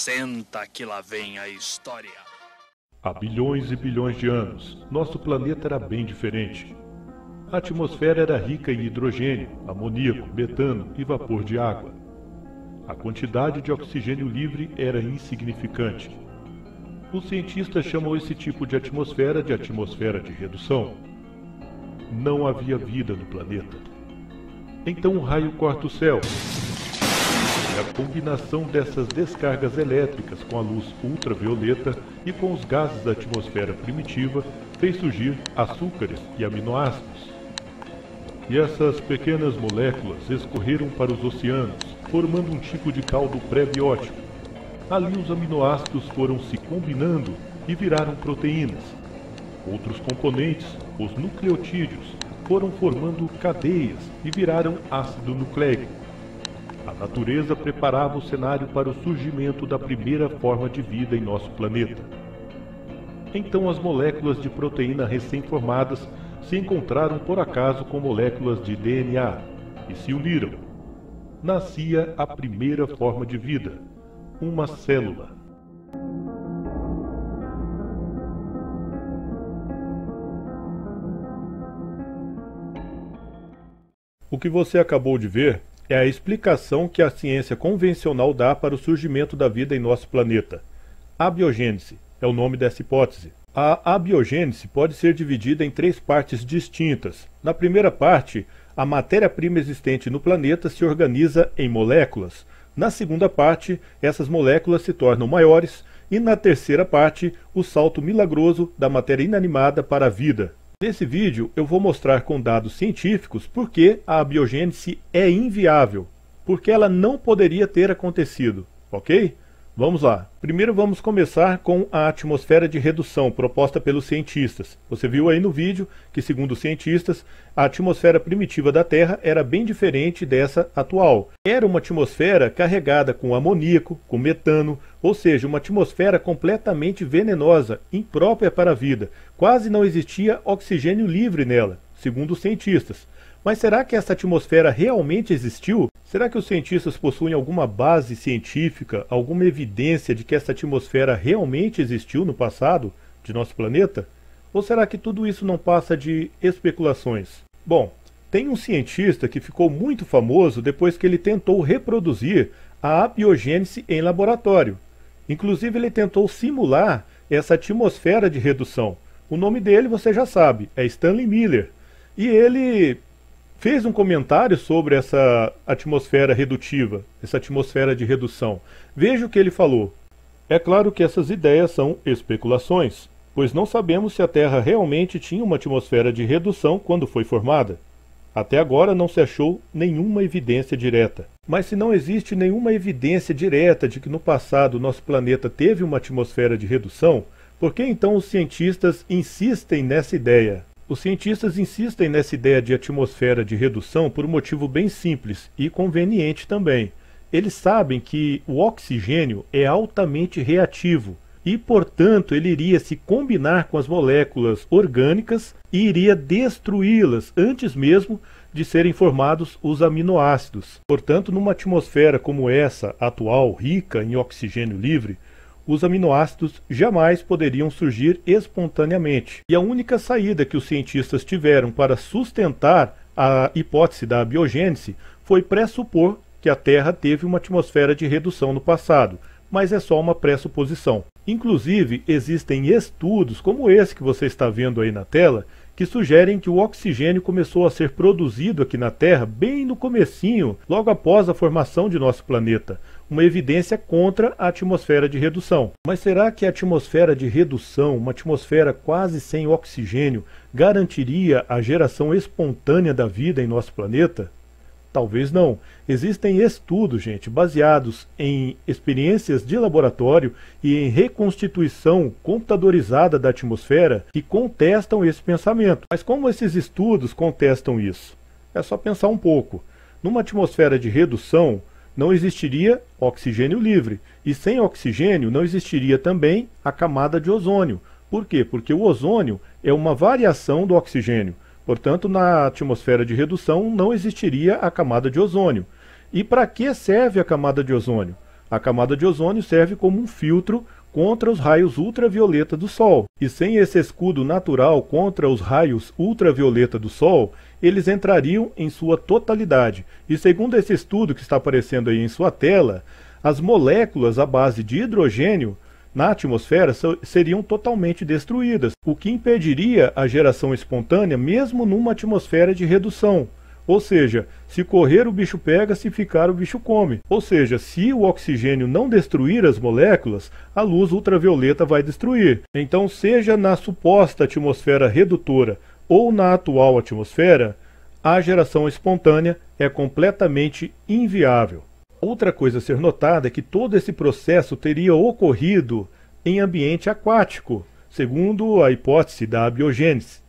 Senta que lá vem a história. Há bilhões e bilhões de anos, nosso planeta era bem diferente. A atmosfera era rica em hidrogênio, amoníaco, metano e vapor de água. A quantidade de oxigênio livre era insignificante. Os cientistas chamam esse tipo de atmosfera de redução. Não havia vida no planeta. Então um raio corta o céu. E a combinação dessas descargas elétricas com a luz ultravioleta e com os gases da atmosfera primitiva fez surgir açúcares e aminoácidos. E essas pequenas moléculas escorreram para os oceanos, formando um tipo de caldo pré-biótico. Ali os aminoácidos foram se combinando e viraram proteínas. Outros componentes, os nucleotídeos, foram formando cadeias e viraram ácido nucleico. A natureza preparava o cenário para o surgimento da primeira forma de vida em nosso planeta. Então as moléculas de proteína recém-formadas se encontraram por acaso com moléculas de DNA e se uniram. Nascia a primeira forma de vida, uma célula. O que você acabou de ver é a explicação que a ciência convencional dá para o surgimento da vida em nosso planeta. Abiogênese é o nome dessa hipótese. A abiogênese pode ser dividida em 3 partes distintas. Na primeira parte, a matéria-prima existente no planeta se organiza em moléculas. Na segunda parte, essas moléculas se tornam maiores. E na terceira parte, o salto milagroso da matéria inanimada para a vida. Nesse vídeo eu vou mostrar com dados científicos por que a abiogênese é inviável, porque ela não poderia ter acontecido, ok? Vamos lá. Primeiro vamos começar com a atmosfera de redução proposta pelos cientistas. Você viu aí no vídeo que, segundo os cientistas, a atmosfera primitiva da Terra era bem diferente dessa atual. Era uma atmosfera carregada com amoníaco, com metano, ou seja, uma atmosfera completamente venenosa, imprópria para a vida. Quase não existia oxigênio livre nela, segundo os cientistas. Mas será que essa atmosfera realmente existiu? Será que os cientistas possuem alguma base científica, alguma evidência de que essa atmosfera realmente existiu no passado de nosso planeta? Ou será que tudo isso não passa de especulações? Bom, tem um cientista que ficou muito famoso depois que ele tentou reproduzir a abiogênese em laboratório. Inclusive ele tentou simular essa atmosfera de redução. O nome dele você já sabe, é Stanley Miller. E ele fez um comentário sobre essa atmosfera redutiva, essa atmosfera de redução. Veja o que ele falou. É claro que essas ideias são especulações, pois não sabemos se a Terra realmente tinha uma atmosfera de redução quando foi formada. Até agora não se achou nenhuma evidência direta. Mas se não existe nenhuma evidência direta de que no passado nosso planeta teve uma atmosfera de redução, por que então os cientistas insistem nessa ideia? Os cientistas insistem nessa ideia de atmosfera de redução por um motivo bem simples e conveniente também. Eles sabem que o oxigênio é altamente reativo e, portanto, ele iria se combinar com as moléculas orgânicas e iria destruí-las antes mesmo de serem formados os aminoácidos. Portanto, numa atmosfera como essa atual, rica em oxigênio livre, os aminoácidos jamais poderiam surgir espontaneamente. E a única saída que os cientistas tiveram para sustentar a hipótese da abiogênese foi pressupor que a Terra teve uma atmosfera de redução no passado, mas é só uma pressuposição. Inclusive, existem estudos como esse que você está vendo aí na tela, que sugerem que o oxigênio começou a ser produzido aqui na Terra bem no comecinho, logo após a formação de nosso planeta. Uma evidência contra a atmosfera de redução. Mas será que a atmosfera de redução, uma atmosfera quase sem oxigênio, garantiria a geração espontânea da vida em nosso planeta? Talvez não. Existem estudos, gente, baseados em experiências de laboratório e em reconstituição computadorizada da atmosfera que contestam esse pensamento. Mas como esses estudos contestam isso? É só pensar um pouco. Numa atmosfera de redução, não existiria oxigênio livre. E sem oxigênio não existiria também a camada de ozônio. Por quê? Porque o ozônio é uma variação do oxigênio. Portanto, na atmosfera de redução não existiria a camada de ozônio. E para que serve a camada de ozônio? A camada de ozônio serve como um filtro contra os raios ultravioleta do Sol. E sem esse escudo natural contra os raios ultravioleta do Sol, eles entrariam em sua totalidade. E segundo esse estudo que está aparecendo aí em sua tela, as moléculas à base de hidrogênio na atmosfera seriam totalmente destruídas, o que impediria a geração espontânea mesmo numa atmosfera de redução. Ou seja, se correr o bicho pega, se ficar o bicho come. Ou seja, se o oxigênio não destruir as moléculas, a luz ultravioleta vai destruir. Então, seja na suposta atmosfera redutora ou na atual atmosfera, a geração espontânea é completamente inviável. Outra coisa a ser notada é que todo esse processo teria ocorrido em ambiente aquático, segundo a hipótese da abiogênese.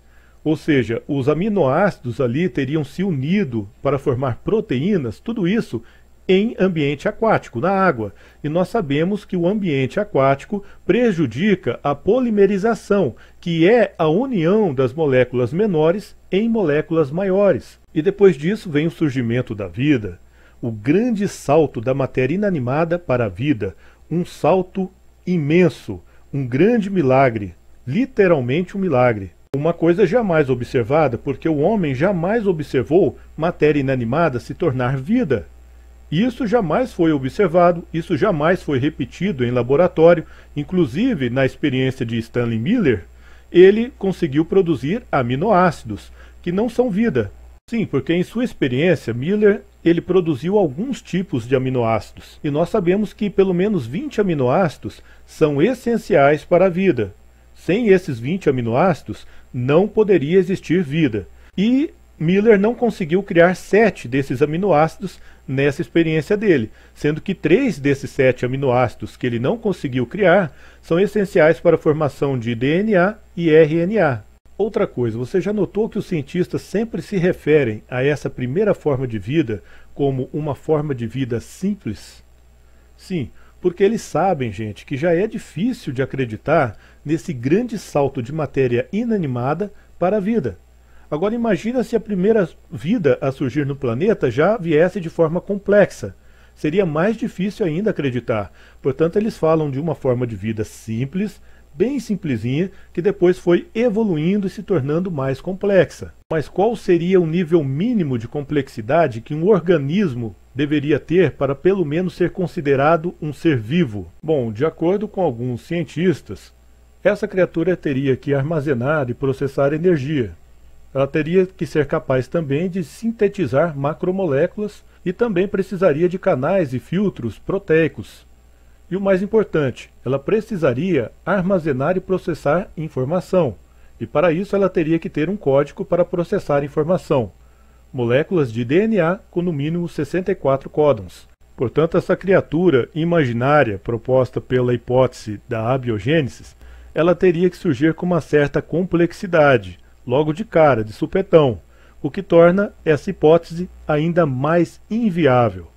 Ou seja, os aminoácidos ali teriam se unido para formar proteínas, tudo isso em ambiente aquático, na água. E nós sabemos que o ambiente aquático prejudica a polimerização, que é a união das moléculas menores em moléculas maiores. E depois disso vem o surgimento da vida, o grande salto da matéria inanimada para a vida, um salto imenso, um grande milagre, literalmente um milagre. Uma coisa jamais observada, porque o homem jamais observou matéria inanimada se tornar vida. Isso jamais foi observado, isso jamais foi repetido em laboratório, inclusive na experiência de Stanley Miller, ele conseguiu produzir aminoácidos, que não são vida. Sim, porque em sua experiência, Miller ele produziu alguns tipos de aminoácidos, e nós sabemos que pelo menos 20 aminoácidos são essenciais para a vida. Sem esses 20 aminoácidos, não poderia existir vida. E Miller não conseguiu criar 7 desses aminoácidos nessa experiência dele, sendo que 3 desses 7 aminoácidos que ele não conseguiu criar são essenciais para a formação de DNA e RNA. Outra coisa, você já notou que os cientistas sempre se referem a essa primeira forma de vida como uma forma de vida simples? Sim, porque eles sabem, gente, que já é difícil de acreditar nesse grande salto de matéria inanimada para a vida. Agora imagina se a primeira vida a surgir no planeta já viesse de forma complexa. Seria mais difícil ainda acreditar. Portanto, eles falam de uma forma de vida simples, bem simplesinha, que depois foi evoluindo e se tornando mais complexa. Mas qual seria o nível mínimo de complexidade que um organismo deveria ter para pelo menos ser considerado um ser vivo? Bom, de acordo com alguns cientistas, essa criatura teria que armazenar e processar energia. Ela teria que ser capaz também de sintetizar macromoléculas e também precisaria de canais e filtros proteicos. E o mais importante, ela precisaria armazenar e processar informação. E para isso ela teria que ter um código para processar informação. Moléculas de DNA com no mínimo 64 códons. Portanto, essa criatura imaginária proposta pela hipótese da abiogênese, ela teria que surgir com uma certa complexidade, logo de cara, de supetão, o que torna essa hipótese ainda mais inviável.